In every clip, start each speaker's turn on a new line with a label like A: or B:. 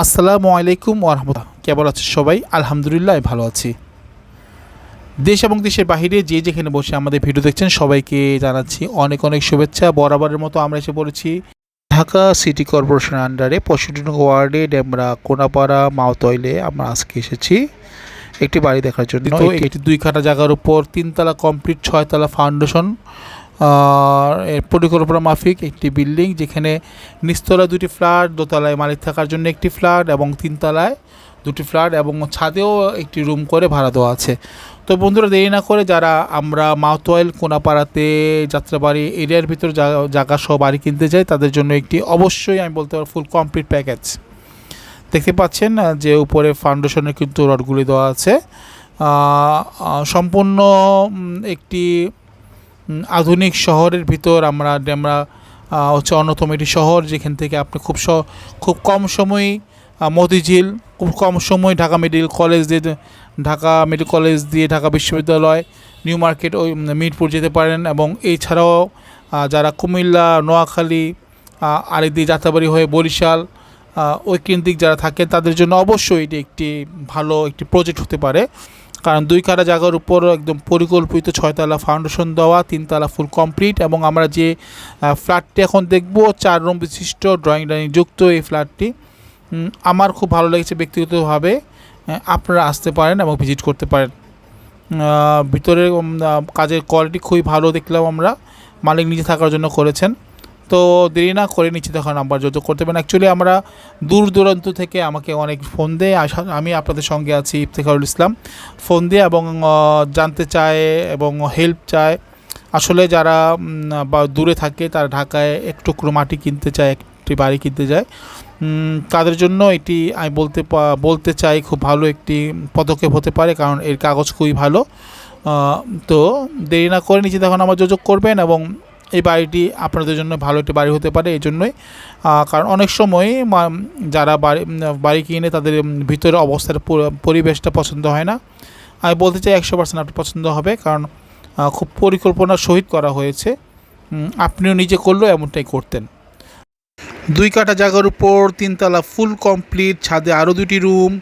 A: আসসালামু আলাইকুম ওয়া রাহমাতুল্লাহ। কেমন আছেন সবাই? আলহামদুলিল্লাহ ভালো আছি। দেশ এবং দেশের বাহিরে যে যেখানে বসে আমাদের ভিডিও দেখছেন সবাইকে জানাচ্ছি অনেক অনেক শুভেচ্ছা। বরাবরের মতো আমরা এসে পড়েছি ঢাকা সিটি কর্পোরেশনের আন্ডারে 65 নং ওয়ার্ডে ডেমরা কোনাপাড়া মাওতইলে। আমরা আজকে এসেছি একটি বাড়ি দেখার জন্য। তো এটি 2 কাঠা জায়গার উপর 3 তলা কমপ্লিট 6 তলা ফাউন্ডেশন এর পরিকল্পনা মাফিক একটি বিল্ডিং, যেখানে নিচতলায় 2টি ফ্ল্যাট, দোতলায় মালিক থাকার জন্য একটি ফ্ল্যাট এবং 3 তলায় 2টি ফ্ল্যাট এবং ছাদেও একটি রুম করে ভাড়া দেওয়া আছে। তো বন্ধুরা, দেরি না করে যারা আমরা মাওতইল কোনাপাড়াতে যাত্রাবাড়ি এরিয়ার ভিতর জায়গা সহ বাড়ি কিনতে চাই তাদের জন্য একটি অবশ্যই আমি বলতে পারবো ফুল কমপ্লিট প্যাকেজ। দেখতে পাচ্ছেন যে উপরে ফাউন্ডেশনে কিন্তু রডগুলি দেওয়া আছে। সম্পূর্ণ একটি আধুনিক শহরের ভিতর আমরা হচ্ছে অন্যতম একটি শহর, যেখান থেকে আপনি খুব কম সময়ে মতিঝিল, খুব কম সময় ঢাকা মেডিকেল কলেজ দিয়ে ঢাকা বিশ্ববিদ্যালয়, নিউ মার্কেট, ওই মিরপুর যেতে পারেন। এবং এছাড়াও যারা কুমিল্লা, নোয়াখালী আর এদিকে যাত্রাবাড়ি হয়ে বরিশাল ওই কেন্দ্রিক যারা থাকেন তাদের জন্য অবশ্যই এটি একটি ভালো একটি প্রজেক্ট হতে পারে। কারণ 2 কাঠা জায়গার উপর একদম পরিকল্পিত 6 তলা ফাউন্ডেশন দেওয়া, 3 তলা ফুল কমপ্লিট। এবং আমরা যে ফ্ল্যাটটি এখন দেখব 4 রুম বিশিষ্ট ড্রয়িং ডাইনিং যুক্ত এই ফ্ল্যাটটি আমার খুব ভালো লেগেছে ব্যক্তিগতভাবে। আপনারা আসতে পারেন এবং ভিজিট করতে পারেন। ভিতরের কাজের কোয়ালিটি খুবই ভালো দেখলাম আমরা, মালিক নিজে থাকার জন্য করেছেন। তো দেরি না করে নিচে দেখা নাম্বার যোগাযোগ করতে পারেন। অ্যাকচুয়ালি আমরা দূর দূরান্ত থেকে আমাকে অনেক ফোন দেয়, আমি আপনাদের সঙ্গে আছি ইফতেখারুল ইসলাম, ফোন দিয়ে এবং জানতে চায় এবং হেল্প চায়। আসলে যারা দূরে থাকে, তারা ঢাকায় এক টুকরো মাটি কিনতে চায়, একটি বাড়ি কিনতে যায়, তাদের জন্য এটি আমি বলতে চাই খুব ভালো একটি পদক্ষেপ হতে পারে, কারণ এর কাগজ খুবই ভালো। তো দেরি না করে নিচে দেখা নাম্বার যোগাযোগ করবেন এবং এই বাড়িটি আপনাদের জন্য ভালো একটি বাড়ি হতে পারে। এই জন্যই, কারণ অনেক সময় যারা বাড়ি কিনে তাদের ভিতরে অবস্থার পরিবেশটা পছন্দ হয় না। আমি বলতে চাই 100% আপনার পছন্দ হবে, কারণ খুব পরিকল্পনার সহিত করা হয়েছে। আপনিও নিজে করলেও এমনটাই করতেন। 2 কাঠা জায়গার উপর 3 তলা ফুল কমপ্লিট, ছাদে আরও 2টি রুম,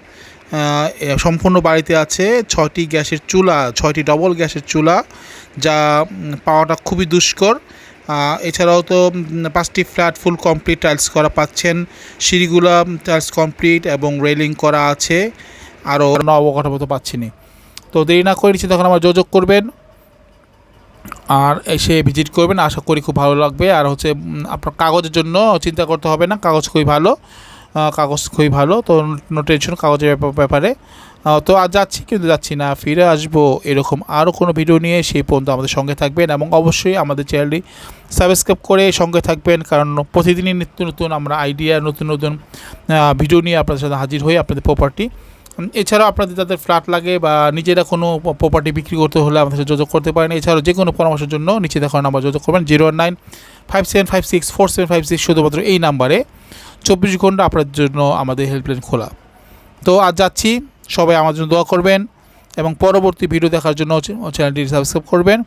A: সম্পূর্ণ বাড়িতে আছে 6টি গ্যাসের চুলা, 6টি ডবল গ্যাসের চুলা, যা পাওয়াটা খুবই দুষ্কর। এছাড়াও তো 5টি ফ্ল্যাট ফুল কমপ্লিট টাইলস করা পাচ্ছেন, সিঁড়িগুলা টাইলস কমপ্লিট এবং রেলিং করা আছে, আরও অবকাঠামো তো পাচ্ছিনি। তো দেরি না করে নিচ্ছি তখন আমার যোগাযোগ করবেন আর এসে ভিজিট করবেন, আশা করি খুব ভালো লাগবে। আর হচ্ছে আপনার কাগজের জন্য চিন্তা করতে হবে না, কাগজ খুবই ভালো, তো নো টেনশন কাগজের ব্যাপারে। তো আজ যাচ্ছি না, ফিরে আসবো এরকম আরও কোনো ভিডিও নিয়ে। সেই পর্যন্ত আমাদের সঙ্গে থাকবেন এবং অবশ্যই আমাদের চ্যানেলটি সাবস্ক্রাইব করে সঙ্গে থাকবেন, কারণ প্রতিদিনই নিত্য নতুন আমরা আইডিয়া, নতুন ভিডিও নিয়ে আপনাদের সাথে হাজির হই আপনাদের প্রপার্টি। এছাড়াও আপনাদের যাদের ফ্ল্যাট লাগে বা নিজেরা কোনো প্রপার্টি বিক্রি করতে হলে আমাদের সাথে যোগাযোগ করতে পারেন। এছাড়াও যে কোনো পরামর্শের জন্য নিচে দেখা নাম্বার যোগাযোগ করবেন 01957564756, শুধুমাত্র এই নাম্বারে 24 ঘন্টা আপনাদের জন্য আমাদের হেল্পলাইন খোলা। তো আজ যাচ্ছি, সবাই আমার জন্য দোয়া করবেন এবং পরবর্তী ভিডিও দেখার জন্য চ্যানেলটি সাবস্ক্রাইব করবেন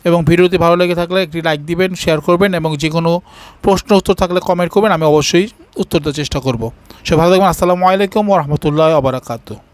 A: এবং ভিডিওটি ভালো লেগে থাকলে একটি লাইক দিবেন, শেয়ার করবেন এবং যে কোনো প্রশ্ন উত্তর থাকলে কমেন্ট করবেন, আমি অবশ্যই উত্তর দেওয়ার চেষ্টা করব। সবাই ভালো থাকবেন। আসসালামু আলাইকুম ওয়া রাহমাতুল্লাহি ওয়া বারাকাতুহু।